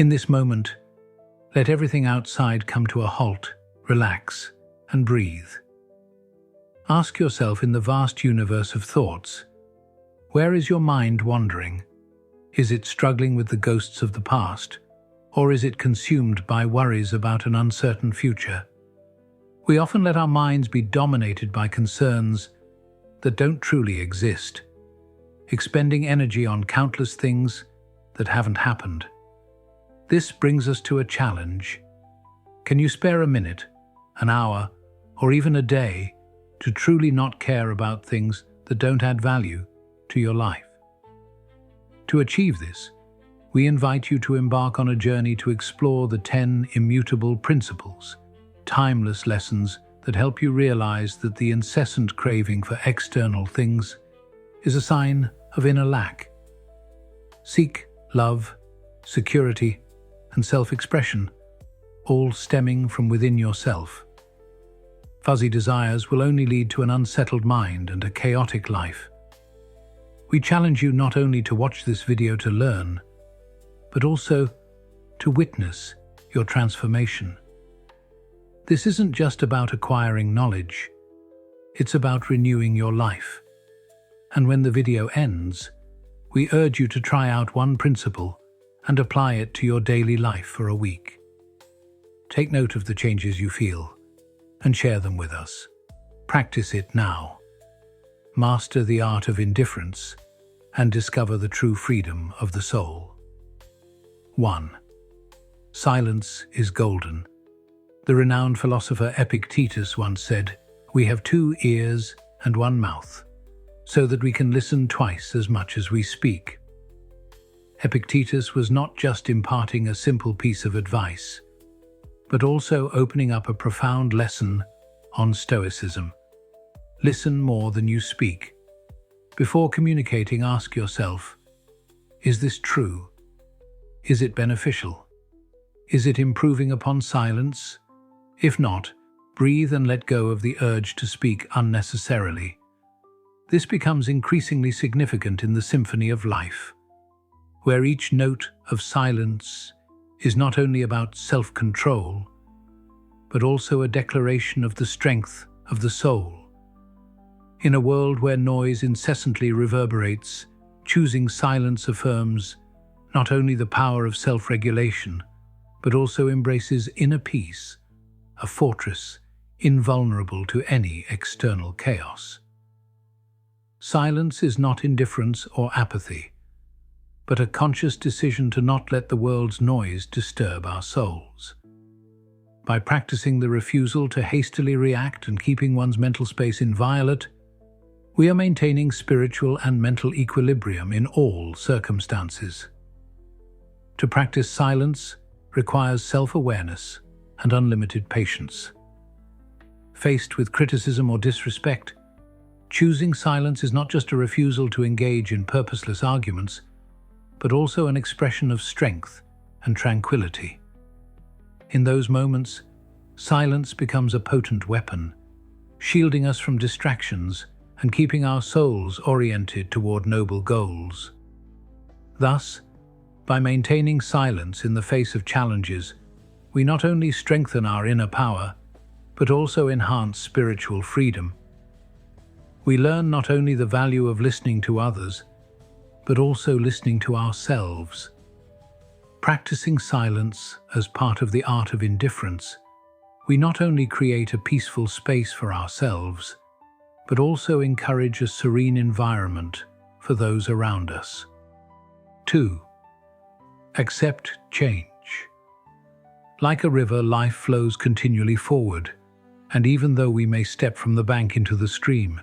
In this moment, let everything outside come to a halt, relax, and breathe. Ask yourself, in the vast universe of thoughts, where is your mind wandering? Is it struggling with the ghosts of the past, or is it consumed by worries about an uncertain future? We often let our minds be dominated by concerns that don't truly exist, expending energy on countless things that haven't happened. This brings us to a challenge. Can you spare a minute, an hour, or even a day to truly not care about things that don't add value to your life? To achieve this, we invite you to embark on a journey to explore the 10 immutable principles, timeless lessons that help you realize that the incessant craving for external things is a sign of inner lack. Seek love, security, and self-expression, all stemming from within yourself. Fuzzy desires will only lead to an unsettled mind and a chaotic life. We challenge you not only to watch this video to learn, but also to witness your transformation. This isn't just about acquiring knowledge, it's about renewing your life. And when the video ends, we urge you to try out one principle and apply it to your daily life for a week. Take note of the changes you feel and share them with us. Practice it now. Master the art of indifference and discover the true freedom of the soul. 1. Silence is golden. The renowned philosopher Epictetus once said, "We have 2 ears and 1 mouth, so that we can listen twice as much as we speak." Epictetus was not just imparting a simple piece of advice, but also opening up a profound lesson on Stoicism. Listen more than you speak. Before communicating, ask yourself, is this true? Is it beneficial? Is it improving upon silence? If not, breathe and let go of the urge to speak unnecessarily. This becomes increasingly significant in the symphony of life, where each note of silence is not only about self-control, but also a declaration of the strength of the soul. In a world where noise incessantly reverberates, choosing silence affirms not only the power of self-regulation, but also embraces inner peace, a fortress invulnerable to any external chaos. Silence is not indifference or apathy, but a conscious decision to not let the world's noise disturb our souls. By practicing the refusal to hastily react and keeping one's mental space inviolate, we are maintaining spiritual and mental equilibrium in all circumstances. To practice silence requires self-awareness and unlimited patience. Faced with criticism or disrespect, choosing silence is not just a refusal to engage in purposeless arguments, but also an expression of strength and tranquility. In those moments, silence becomes a potent weapon, shielding us from distractions and keeping our souls oriented toward noble goals. Thus, by maintaining silence in the face of challenges, we not only strengthen our inner power, but also enhance spiritual freedom. We learn not only the value of listening to others, but also listening to ourselves. Practicing silence as part of the art of indifference, we not only create a peaceful space for ourselves, but also encourage a serene environment for those around us. 2. Accept change. Like a river, life flows continually forward, and even though we may step from the bank into the stream,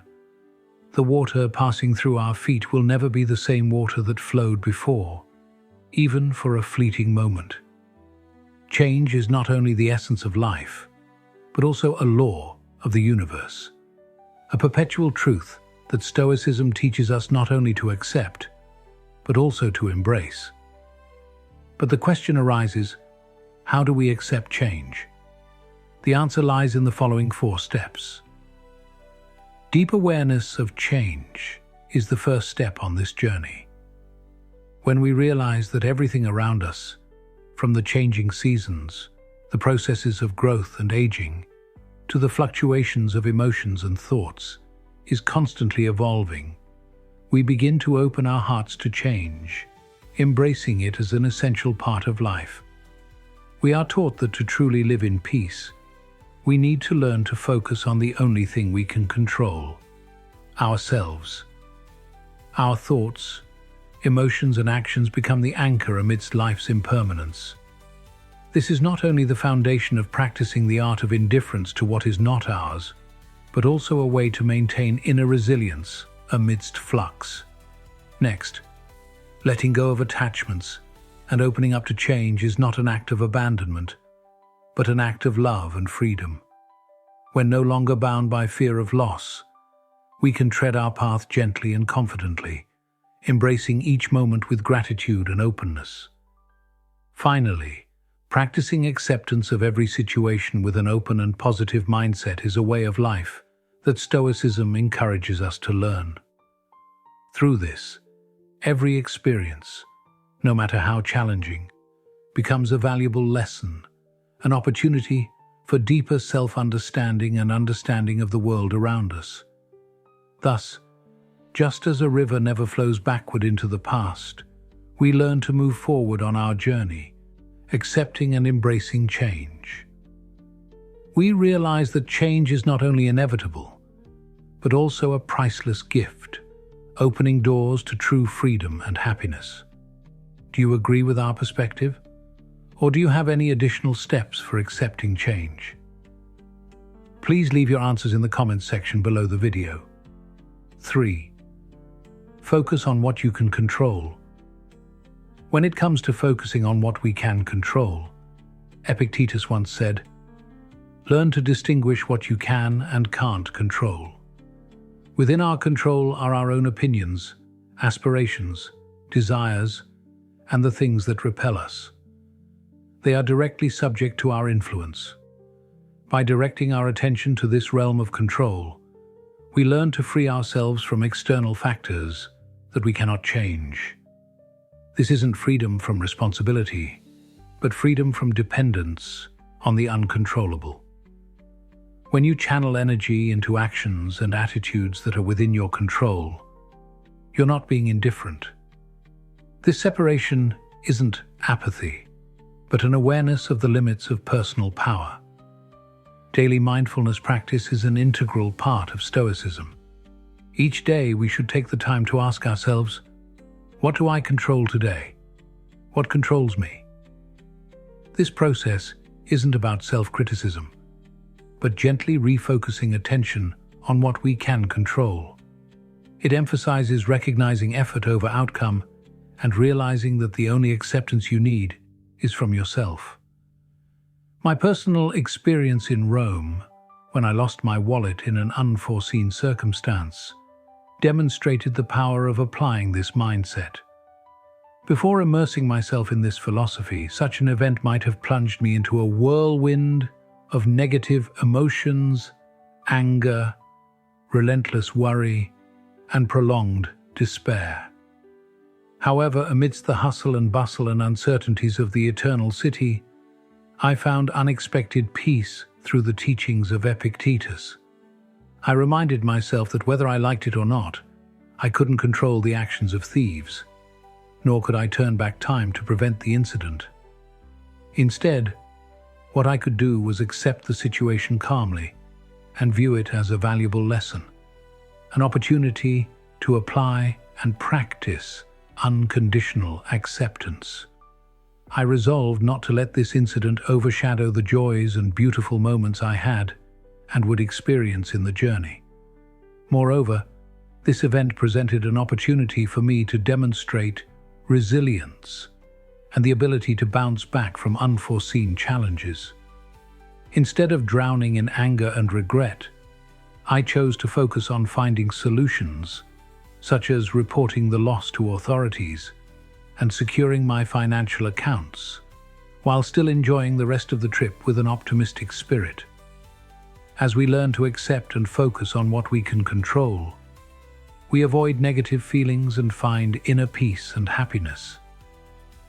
the water passing through our feet will never be the same water that flowed before, even for a fleeting moment. Change is not only the essence of life, but also a law of the universe, a perpetual truth that Stoicism teaches us not only to accept, but also to embrace. But the question arises, how do we accept change? The answer lies in the following 4 steps. Deep awareness of change is the first step on this journey. When we realize that everything around us, From the changing seasons, the processes of growth and aging, to the fluctuations of emotions and thoughts, is constantly evolving. We begin to open our hearts to change, embracing it as an essential part of life. We are taught that to truly live in peace, we need to learn to focus on the only thing we can control: ourselves. Our thoughts, emotions, and actions become the anchor amidst life's impermanence. This is not only the foundation of practicing the art of indifference to what is not ours, but also a way to maintain inner resilience amidst flux. Next, letting go of attachments and opening up to change is not an act of abandonment, but an act of love and freedom. When no longer bound by fear of loss, we can tread our path gently and confidently, embracing each moment with gratitude and openness. Finally, practicing acceptance of every situation with an open and positive mindset is a way of life that Stoicism encourages us to learn. Through this, every experience, no matter how challenging, becomes a valuable lesson, an opportunity for deeper self-understanding and understanding of the world around us. Thus, just as a river never flows backward into the past, we learn to move forward on our journey, accepting and embracing change. We realize that change is not only inevitable, but also a priceless gift, opening doors to true freedom and happiness. Do you agree with our perspective? Or do you have any additional steps for accepting change? Please leave your answers in the comments section below the video. 3. Focus on what you can control. When it comes to focusing on what we can control, Epictetus once said, "Learn to distinguish what you can and can't control." Within our control are our own opinions, aspirations, desires, and the things that repel us. They are directly subject to our influence. By directing our attention to this realm of control, we learn to free ourselves from external factors that we cannot change. This isn't freedom from responsibility, but freedom from dependence on the uncontrollable. When you channel energy into actions and attitudes that are within your control, you're not being indifferent. This separation isn't apathy, but an awareness of the limits of personal power. Daily mindfulness practice is an integral part of Stoicism. Each day we should take the time to ask ourselves, what do I control today? What controls me? This process isn't about self-criticism, but gently refocusing attention on what we can control. It emphasizes recognizing effort over outcome and realizing that the only acceptance you need is from yourself. My personal experience in Rome, when I lost my wallet in an unforeseen circumstance, demonstrated the power of applying this mindset. Before immersing myself in this philosophy, such an event might have plunged me into a whirlwind of negative emotions, anger, relentless worry, and prolonged despair. However, amidst the hustle and bustle and uncertainties of the eternal city, I found unexpected peace through the teachings of Epictetus. I reminded myself that whether I liked it or not, I couldn't control the actions of thieves, nor could I turn back time to prevent the incident. Instead, what I could do was accept the situation calmly and view it as a valuable lesson, an opportunity to apply and practice unconditional acceptance. I resolved not to let this incident overshadow the joys and beautiful moments I had and would experience in the journey. Moreover, this event presented an opportunity for me to demonstrate resilience and the ability to bounce back from unforeseen challenges. Instead of drowning in anger and regret, I chose to focus on finding solutions, such as reporting the loss to authorities and securing my financial accounts, while still enjoying the rest of the trip with an optimistic spirit. As we learn to accept and focus on what we can control, we avoid negative feelings and find inner peace and happiness.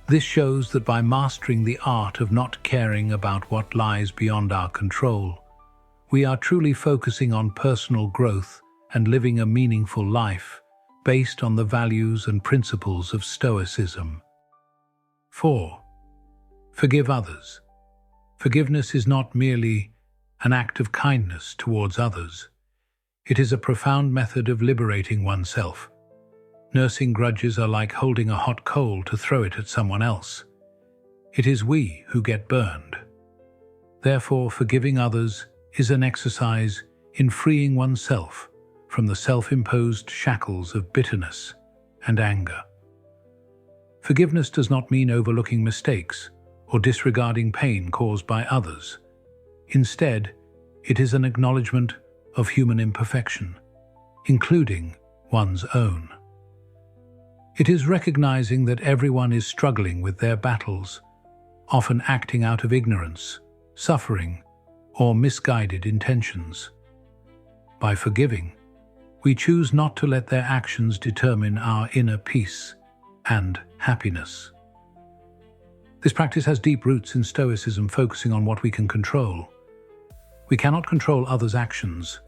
This shows that by mastering the art of not caring about what lies beyond our control, we are truly focusing on personal growth and living a meaningful life based on the values and principles of Stoicism. 4. Forgive others. Forgiveness is not merely an act of kindness towards others. It is a profound method of liberating oneself. Nursing grudges are like holding a hot coal to throw it at someone else. It is we who get burned. Therefore, forgiving others is an exercise in freeing oneself from the self-imposed shackles of bitterness and anger. Forgiveness does not mean overlooking mistakes or disregarding pain caused by others. Instead, it is an acknowledgement of human imperfection, including one's own. It is recognizing that everyone is struggling with their battles, often acting out of ignorance, suffering, or misguided intentions. By forgiving, we choose not to let their actions determine our inner peace and happiness. This practice has deep roots in Stoicism, focusing on what we can control. We cannot control others' actions,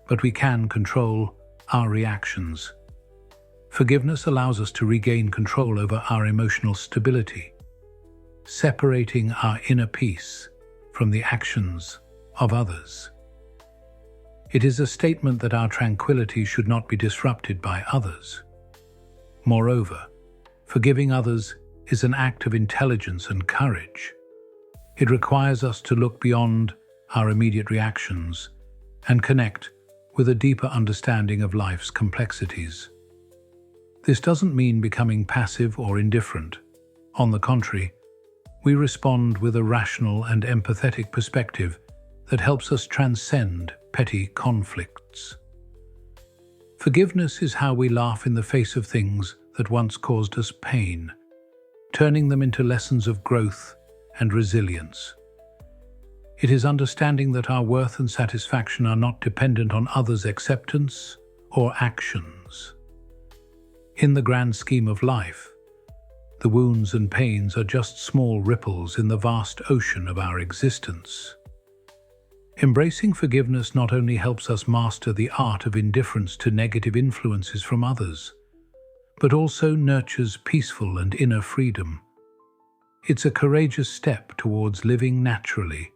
but we can control our reactions. Forgiveness allows us to regain control over our emotional stability, separating our inner peace from the actions of others. It is a statement that our tranquility should not be disrupted by others. Moreover, forgiving others is an act of intelligence and courage. It requires us to look beyond our immediate reactions and connect with a deeper understanding of life's complexities. This doesn't mean becoming passive or indifferent. On the contrary, we respond with a rational and empathetic perspective that helps us transcend petty conflicts. Forgiveness is how we laugh in the face of things that once caused us pain, turning them into lessons of growth and resilience. It is understanding that our worth and satisfaction are not dependent on others' acceptance or actions. In the grand scheme of life, the wounds and pains are just small ripples in the vast ocean of our existence. Embracing forgiveness not only helps us master the art of indifference to negative influences from others, but also nurtures peaceful and inner freedom. It's a courageous step towards living naturally,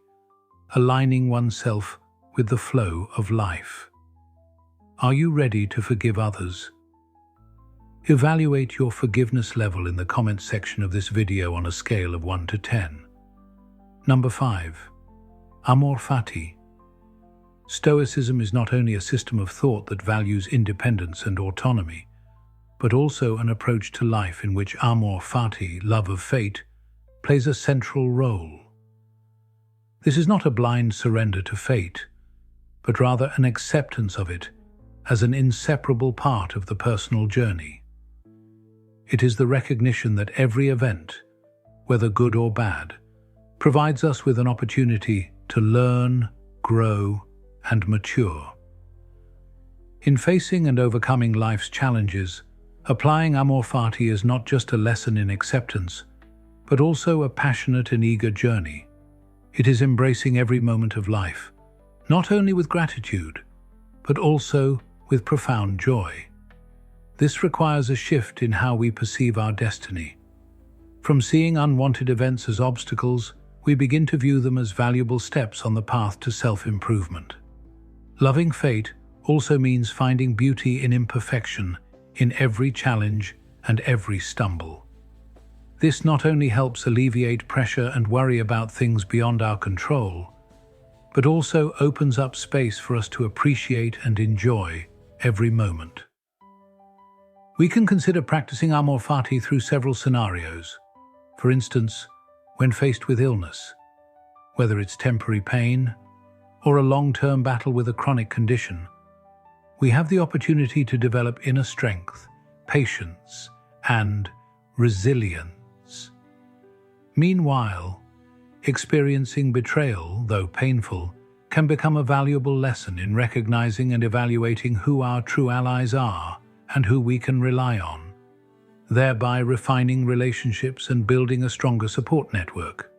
aligning oneself with the flow of life. Are you ready to forgive others? Evaluate your forgiveness level in the comments section of this video on a scale of 1 to 10. Number 5. Amor fati. Stoicism is not only a system of thought that values independence and autonomy, but also an approach to life in which amor fati, love of fate, plays a central role. This is not a blind surrender to fate, but rather an acceptance of it as an inseparable part of the personal journey. It is the recognition that every event, whether good or bad, provides us with an opportunity to learn, grow, and mature. In facing and overcoming life's challenges, applying amor fati is not just a lesson in acceptance, but also a passionate and eager journey. It is embracing every moment of life, not only with gratitude, but also with profound joy. This requires a shift in how we perceive our destiny. From seeing unwanted events as obstacles, we begin to view them as valuable steps on the path to self-improvement. Loving fate also means finding beauty in imperfection, in every challenge and every stumble. This not only helps alleviate pressure and worry about things beyond our control, but also opens up space for us to appreciate and enjoy every moment. We can consider practicing amor fati through several scenarios. For instance, when faced with illness, whether it's temporary pain or a long-term battle with a chronic condition, we have the opportunity to develop inner strength, patience, and resilience. Meanwhile, experiencing betrayal, though painful, can become a valuable lesson in recognizing and evaluating who our true allies are and who we can rely on. thereby refining relationships and building a stronger support network.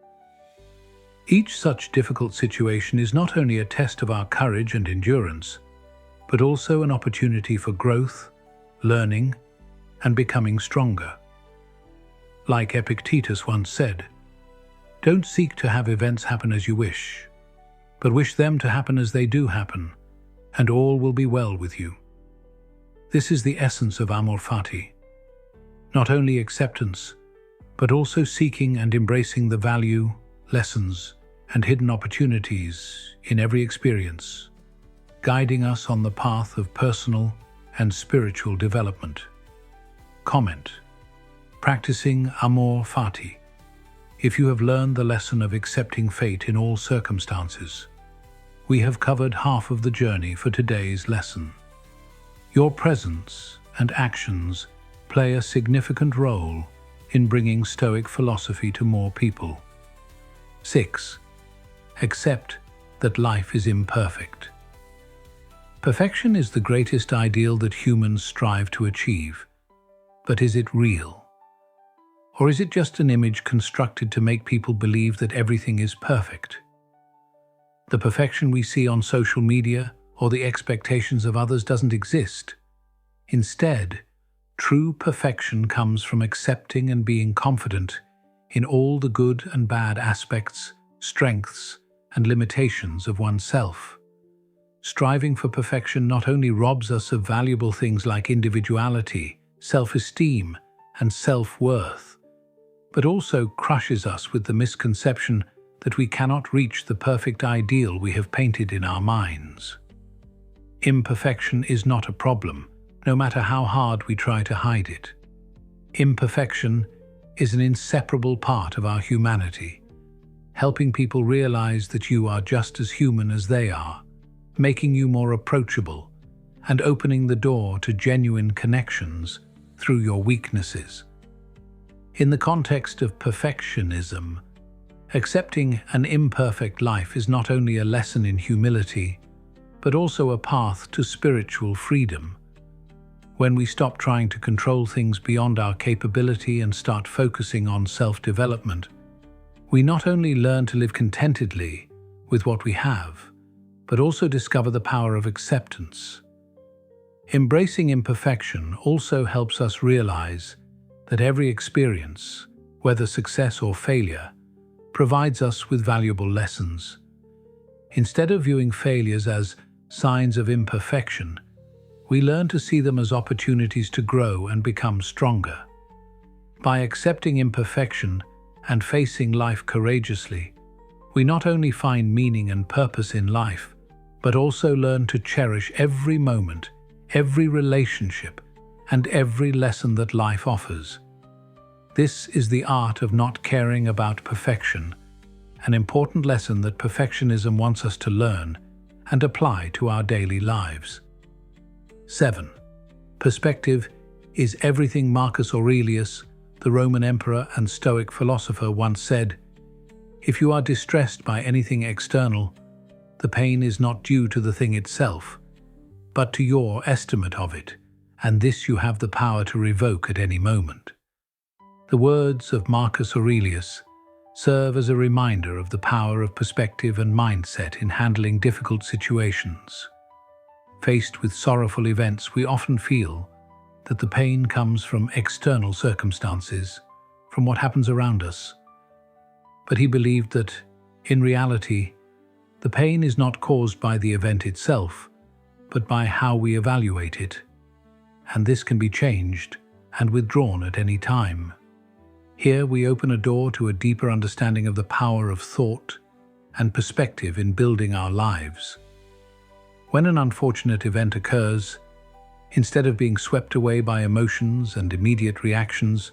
Each such difficult situation is not only a test of our courage and endurance, but also an opportunity for growth, learning, and becoming stronger. Like Epictetus once said, "Don't seek to have events happen as you wish, but wish them to happen as they do happen, and all will be well with you." This is the essence of Amor fati. Not only acceptance, but also seeking and embracing the value, lessons, and hidden opportunities in every experience, guiding us on the path of personal and spiritual development. Comment: practicing Amor fati. If you have learned the lesson of accepting fate in all circumstances, we have covered half of the journey for today's lesson. Your presence and actions play a significant role in bringing Stoic philosophy to more people. 6. Accept that life is imperfect. Perfection is the greatest ideal that humans strive to achieve. But is it real? Or is it just an image constructed to make people believe that everything is perfect? The perfection we see on social media or the expectations of others doesn't exist. Instead, true perfection comes from accepting and being confident in all the good and bad aspects, strengths, and limitations of oneself. Striving for perfection not only robs us of valuable things like individuality, self-esteem, and self-worth, but also crushes us with the misconception that we cannot reach the perfect ideal we have painted in our minds. Imperfection is not a problem, no matter how hard we try to hide it. Imperfection is an inseparable part of our humanity, helping people realize that you are just as human as they are, making you more approachable, and opening the door to genuine connections through your weaknesses. In the context of perfectionism, accepting an imperfect life is not only a lesson in humility, but also a path to spiritual freedom. When we stop trying to control things beyond our capability and start focusing on self-development, we not only learn to live contentedly with what we have, but also discover the power of acceptance. Embracing imperfection also helps us realize that every experience, whether success or failure, provides us with valuable lessons. Instead of viewing failures as signs of imperfection, we learn to see them as opportunities to grow and become stronger. By accepting imperfection and facing life courageously, we not only find meaning and purpose in life, but also learn to cherish every moment, every relationship, and every lesson that life offers. This is the art of not caring about perfection, an important lesson that perfectionism wants us to learn and apply to our daily lives. 7. Perspective is everything. Marcus Aurelius, the Roman emperor and Stoic philosopher, once said, "If you are distressed by anything external, the pain is not due to the thing itself, but to your estimate of it, and this you have the power to revoke at any moment." The words of Marcus Aurelius serve as a reminder of the power of perspective and mindset in handling difficult situations. Faced with sorrowful events, we often feel that the pain comes from external circumstances, from what happens around us. But he believed that, in reality, the pain is not caused by the event itself, but by how we evaluate it, and this can be changed and withdrawn at any time. Here we open a door to a deeper understanding of the power of thought and perspective in building our lives. When an unfortunate event occurs, instead of being swept away by emotions and immediate reactions,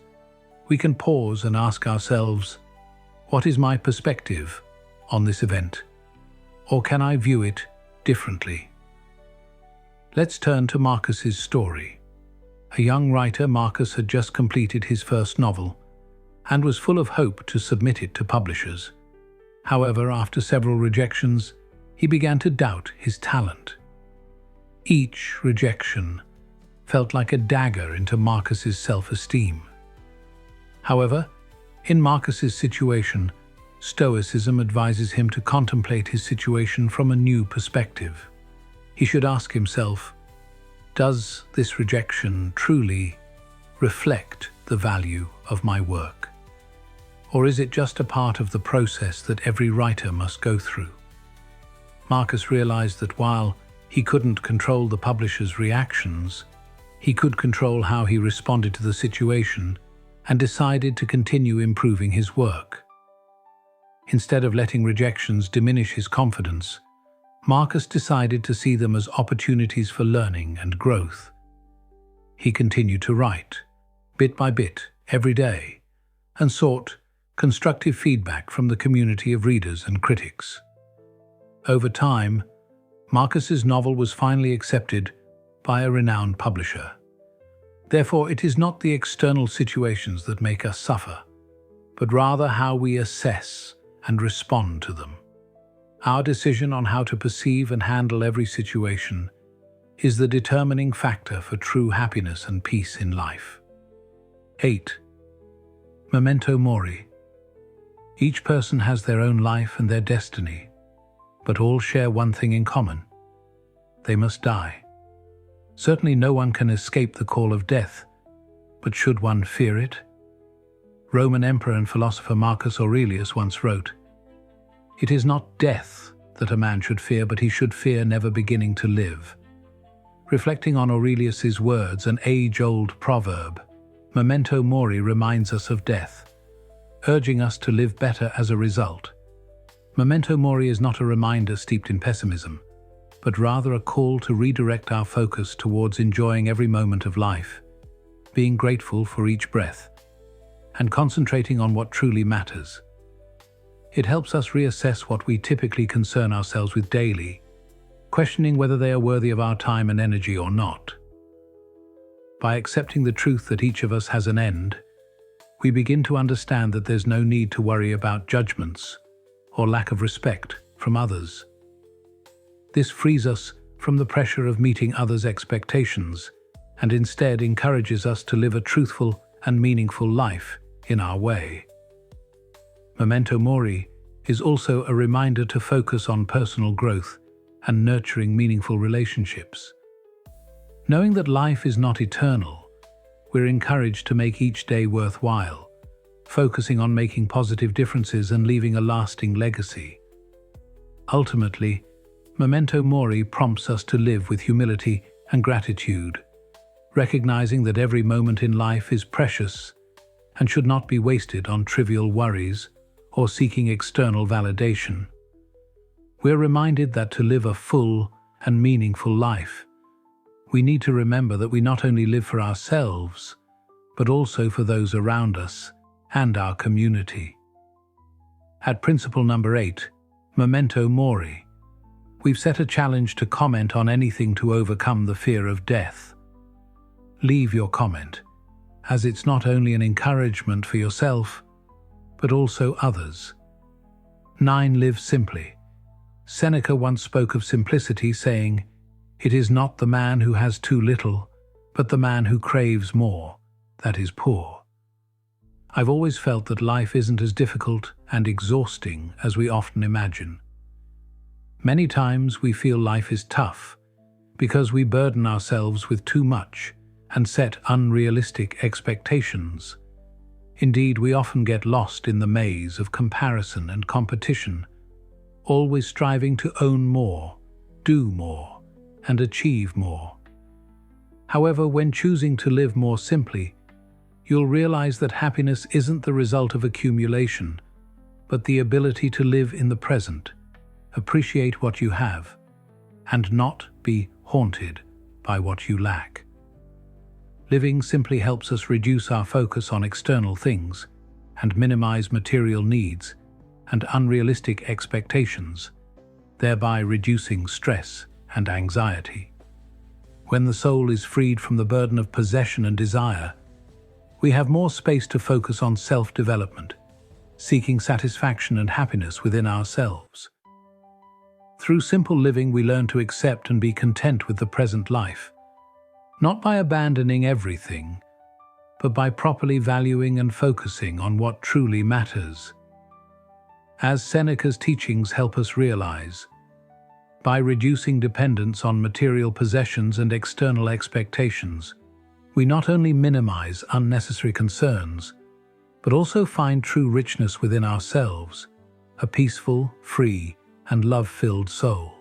we can pause and ask ourselves, what is my perspective on this event? Or can I view it differently? Let's turn to Marcus's story. A young writer, Marcus had just completed his first novel and was full of hope to submit it to publishers. However, after several rejections, he began to doubt his talent. Each rejection felt like a dagger into Marcus's self-esteem. However, in Marcus's situation, Stoicism advises him to contemplate his situation from a new perspective. He should ask himself, does this rejection truly reflect the value of my work? Or is it just a part of the process that every writer must go through? Marcus realized that while he couldn't control the publisher's reactions, he could control how he responded to the situation and decided to continue improving his work. Instead of letting rejections diminish his confidence, Marcus decided to see them as opportunities for learning and growth. He continued to write, bit by bit, every day, and sought constructive feedback from the community of readers and critics. Over time, Marcus's novel was finally accepted by a renowned publisher. Therefore, it is not the external situations that make us suffer, but rather how we assess and respond to them. Our decision on how to perceive and handle every situation is the determining factor for true happiness and peace in life. 8. Memento Mori. Each person has their own life and their destiny, but all share one thing in common: they must die. Certainly no one can escape the call of death, but should one fear it? Roman emperor and philosopher Marcus Aurelius once wrote, "It is not death that a man should fear, but he should fear never beginning to live." Reflecting on Aurelius's words, an age-old proverb, Memento Mori reminds us of death, urging us to live better as a result. Memento Mori is not a reminder steeped in pessimism, but rather a call to redirect our focus towards enjoying every moment of life, being grateful for each breath, and concentrating on what truly matters. It helps us reassess what we typically concern ourselves with daily, questioning whether they are worthy of our time and energy or not. By accepting the truth that each of us has an end, we begin to understand that there's no need to worry about judgments or lack of respect from others. This frees us from the pressure of meeting others' expectations and instead encourages us to live a truthful and meaningful life in our way. Memento Mori is also a reminder to focus on personal growth and nurturing meaningful relationships. Knowing that life is not eternal, we're encouraged to make each day worthwhile, focusing on making positive differences and leaving a lasting legacy. Ultimately, Memento Mori prompts us to live with humility and gratitude, recognizing that every moment in life is precious and should not be wasted on trivial worries or seeking external validation. We're reminded that to live a full and meaningful life, we need to remember that we not only live for ourselves, but also for those around us and our community. At principle number 8, Memento Mori, we've set a challenge to comment on anything to overcome the fear of death. Leave your comment, as it's not only an encouragement for yourself, but also others. 9. Live simply. Seneca once spoke of simplicity, saying, "It is not the man who has too little, but the man who craves more, that is poor." I've always felt that life isn't as difficult and exhausting as we often imagine. Many times we feel life is tough because we burden ourselves with too much and set unrealistic expectations. Indeed, we often get lost in the maze of comparison and competition, always striving to own more, do more, and achieve more. However, when choosing to live more simply, you'll realize that happiness isn't the result of accumulation, but the ability to live in the present, appreciate what you have, and not be haunted by what you lack. Living simply helps us reduce our focus on external things and minimize material needs and unrealistic expectations, thereby reducing stress and anxiety. When the soul is freed from the burden of possession and desire, we have more space to focus on self-development, seeking satisfaction and happiness within ourselves. Through simple living, we learn to accept and be content with the present life, not by abandoning everything, but by properly valuing and focusing on what truly matters. As Seneca's teachings help us realize, by reducing dependence on material possessions and external expectations, we not only minimize unnecessary concerns, but also find true richness within ourselves, a peaceful, free, and love-filled soul.